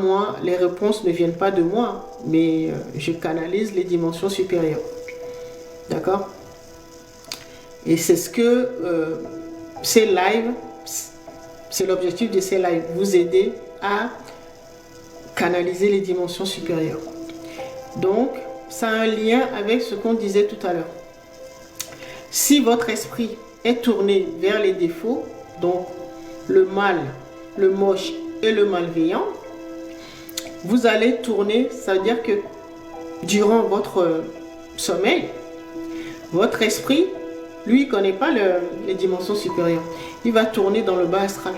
moi, les réponses ne viennent pas de moi, mais je canalise les dimensions supérieures. D'accord? Et c'est ce que ces lives, c'est l'objectif de ces lives, vous aider à canaliser les dimensions supérieures. Donc, ça a un lien avec ce qu'on disait tout à l'heure. Si votre esprit est tourné vers les défauts, donc le mal, le moche et le malveillant, vous allez tourner, ça veut dire que durant votre sommeil, votre esprit, lui, ne connaît pas les dimensions supérieures. Il va tourner dans le bas astral.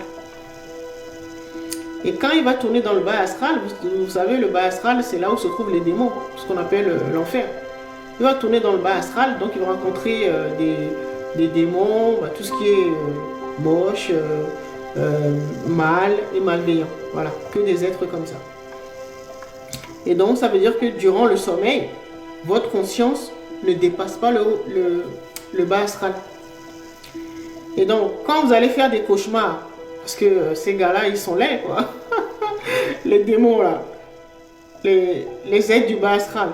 Et quand il va tourner dans le bas astral, vous savez, le bas astral, c'est là où se trouvent les démons, ce qu'on appelle l'enfer. Il va tourner dans le bas astral, donc il va rencontrer des démons, tout ce qui est moche, mal et malveillant. Voilà, que des êtres comme ça. Et donc, ça veut dire que durant le sommeil, votre conscience ne dépasse pas le bas astral. Et donc, quand vous allez faire des cauchemars, parce que ces gars-là, ils sont laids, quoi. Les démons, là, les êtres du bas astral,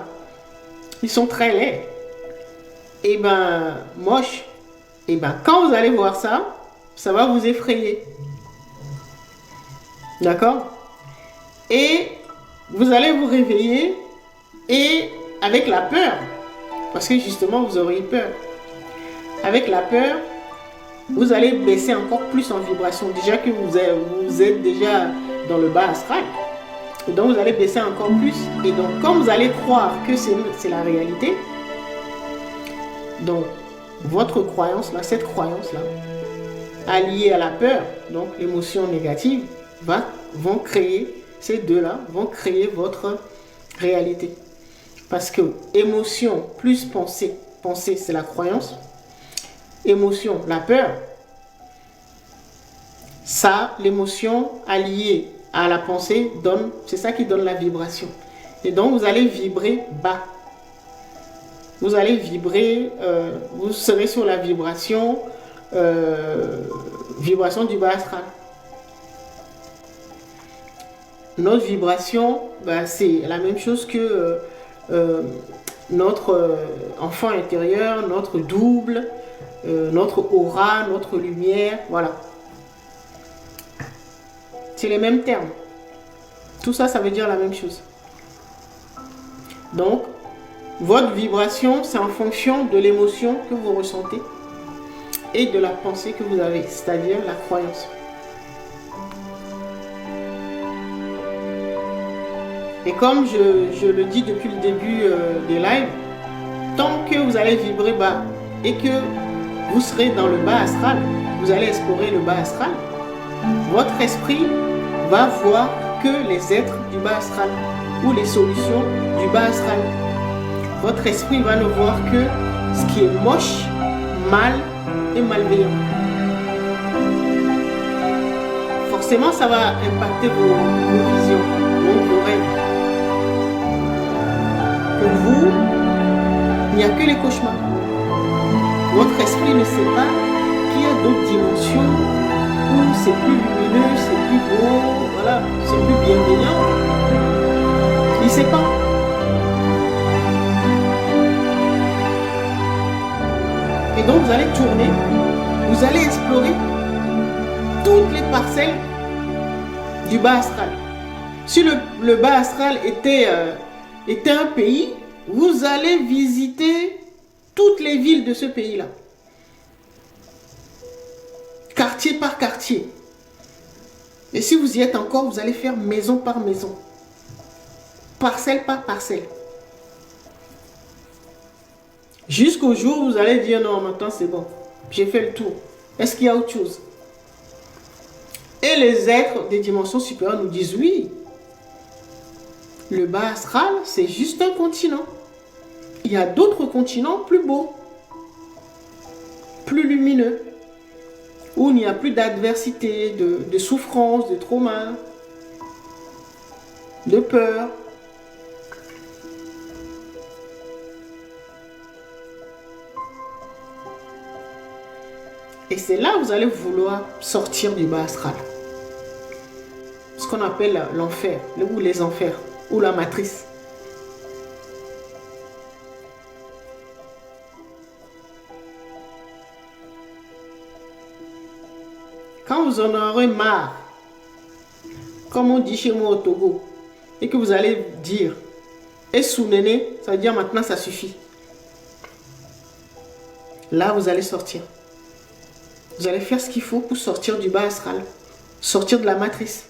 ils sont très laids. Et ben, moche. Et ben, quand vous allez voir ça, ça va vous effrayer. D'accord? Et vous allez vous réveiller et avec la peur, parce que justement, vous aurez peur. Avec la peur, vous allez baisser encore plus en vibration. Déjà que vous êtes déjà dans le bas astral. Et donc, vous allez baisser encore plus. Et donc, quand vous allez croire que c'est la réalité, donc, votre croyance, là, cette croyance-là, alliée à la peur, donc l'émotion négative, vont créer, ces deux-là vont créer votre réalité. Parce que émotion plus pensée, pensée c'est la croyance, émotion, la peur, ça, l'émotion alliée à la pensée, c'est ça qui donne la vibration. Et donc, vous allez vibrer bas. Vous allez vibrer, vous serez sur la vibration du bas astral. Notre vibration, c'est la même chose que notre enfant intérieur, notre double, notre aura, notre lumière, voilà. C'est les mêmes termes. Tout ça, ça veut dire la même chose. Donc, votre vibration, c'est en fonction de l'émotion que vous ressentez et de la pensée que vous avez, c'est-à-dire la croyance. Et comme je le dis depuis le début des lives, tant que vous allez vibrer bas et que vous serez dans le bas astral, vous allez explorer le bas astral, votre esprit va voir que les êtres du bas astral ou les solutions du bas astral. Votre esprit va ne voir que ce qui est moche, mal et malveillant. Forcément, ça va impacter vos visions, vos rêves. Pour vous, il n'y a que les cauchemars. Votre esprit ne sait pas qu'il y a d'autres dimensions où c'est plus lumineux, c'est plus beau, voilà, c'est plus bienveillant. Il ne sait pas. Et donc, vous allez tourner, vous allez explorer toutes les parcelles du bas astral. Si le bas astral était un pays, vous allez visiter toutes les villes de ce pays-là. Quartier par quartier. Et si vous y êtes encore, vous allez faire maison par maison. Parcelle par parcelle. Jusqu'au jour où vous allez dire non, maintenant c'est bon. J'ai fait le tour. Est-ce qu'il y a autre chose? Et les êtres des dimensions supérieures nous disent oui. Le bas astral, c'est juste un continent. Il y a d'autres continents plus beaux, plus lumineux, où il n'y a plus d'adversité, de souffrance, de trauma, de peur. Et c'est là où vous allez vouloir sortir du bas astral. Parce qu'on appelle l'enfer, ou les enfers, ou la matrice. Quand vous en aurez marre, comme on dit chez moi au Togo, et que vous allez dire, et sous-néné, ça veut dire maintenant ça suffit. Là, vous allez sortir. Vous allez faire ce qu'il faut pour sortir du bas astral, sortir de la matrice.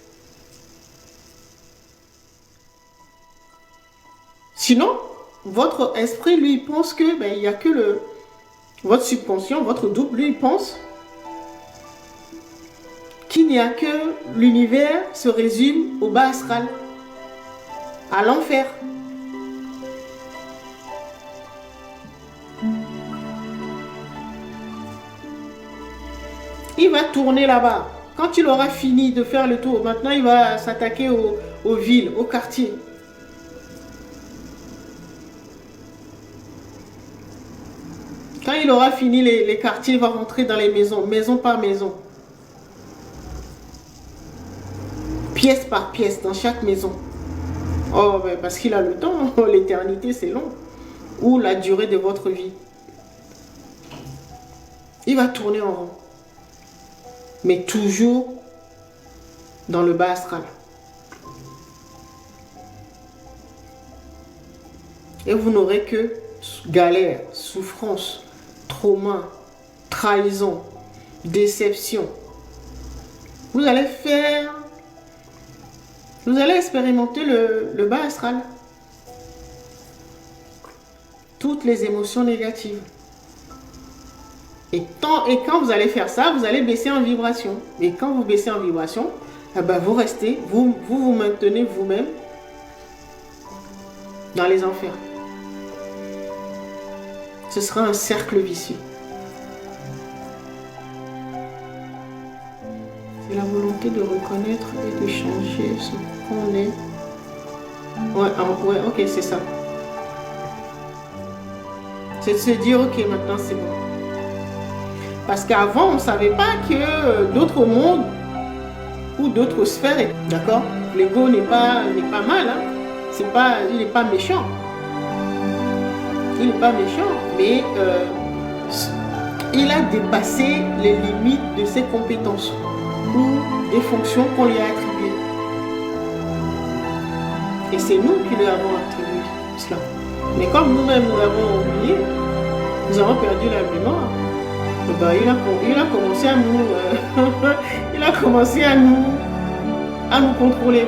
Sinon, votre esprit, lui, pense que il n'y a que votre subconscient, votre double, lui, pense qu'il n'y a que l'univers se résume au bas astral, à l'enfer. Il va tourner là-bas. Quand il aura fini de faire le tour, maintenant il va s'attaquer aux villes, aux quartiers. Quand il aura fini les quartiers, il va rentrer dans les maisons, maison par maison. Pièce par pièce, dans chaque maison. Oh, ben parce qu'il a le temps, l'éternité c'est long. Ou la durée de votre vie. Il va tourner en rond. Mais toujours dans le bas astral. Et vous n'aurez que galère, souffrance, trauma, trahison, déception. Vous allez expérimenter le bas astral. Toutes les émotions négatives. Et quand vous allez faire ça, vous allez baisser en vibration. Et quand vous baissez en vibration, eh ben vous restez, vous maintenez vous-même dans les enfers. Ce sera un cercle vicieux. C'est la volonté de reconnaître et de changer ce qu'on est. Ouais, ok, c'est ça. C'est de se dire, ok, maintenant c'est bon. Parce qu'avant, on ne savait pas que d'autres mondes ou d'autres sphères, d'accord? L'ego n'est pas mal, hein? Il n'est pas méchant. Il n'est pas méchant, mais il a dépassé les limites de ses compétences ou des fonctions qu'on lui a attribuées. Et c'est nous qui lui avons attribué cela. Mais comme nous-mêmes nous l'avons oublié, nous avons perdu la mémoire. Ben, il a commencé à nous, il a commencé à nous contrôler,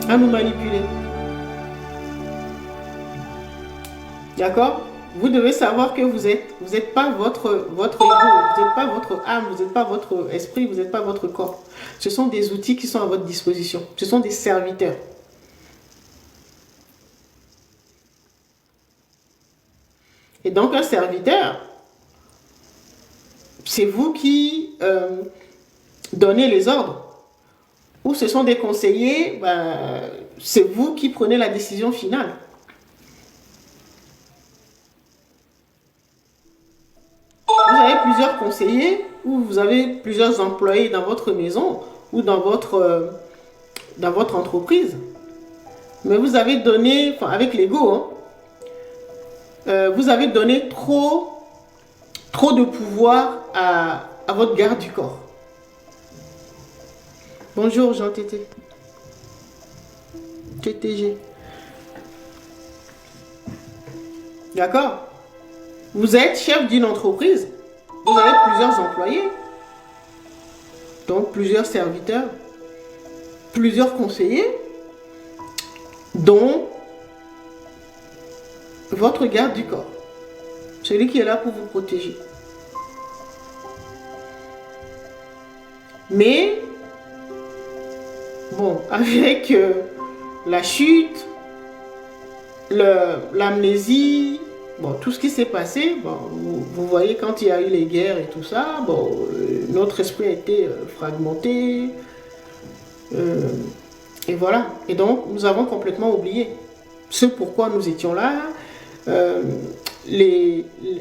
à nous manipuler. D'accord? Vous devez savoir que vous êtes pas votre ego, vous n'êtes pas votre âme, vous n'êtes pas votre esprit, vous n'êtes pas votre corps. Ce sont des outils qui sont à votre disposition. Ce sont des serviteurs. Et donc un serviteur, c'est vous qui donnez les ordres. Ou ce sont des conseillers, c'est vous qui prenez la décision finale. Vous avez plusieurs conseillers ou vous avez plusieurs employés dans votre maison ou dans votre entreprise. Mais vous avez donné, avec l'ego, vous avez donné trop de pouvoir à votre garde du corps. Bonjour Jean Tété. TTG. D'accord? Vous êtes chef d'une entreprise. Vous avez plusieurs employés. Donc plusieurs serviteurs. Plusieurs conseillers. Dont votre garde du corps. Celui qui est là pour vous protéger. Mais, bon, avec la chute, l'amnésie, bon, tout ce qui s'est passé, bon, vous voyez quand il y a eu les guerres et tout ça, bon, notre esprit a été fragmenté. Et voilà. Et donc, nous avons complètement oublié ce pourquoi nous étions là,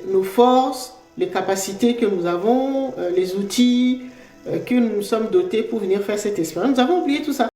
nos forces, les capacités que nous avons, les outils que nous sommes dotés pour venir faire cette expérience. Nous avons oublié tout ça.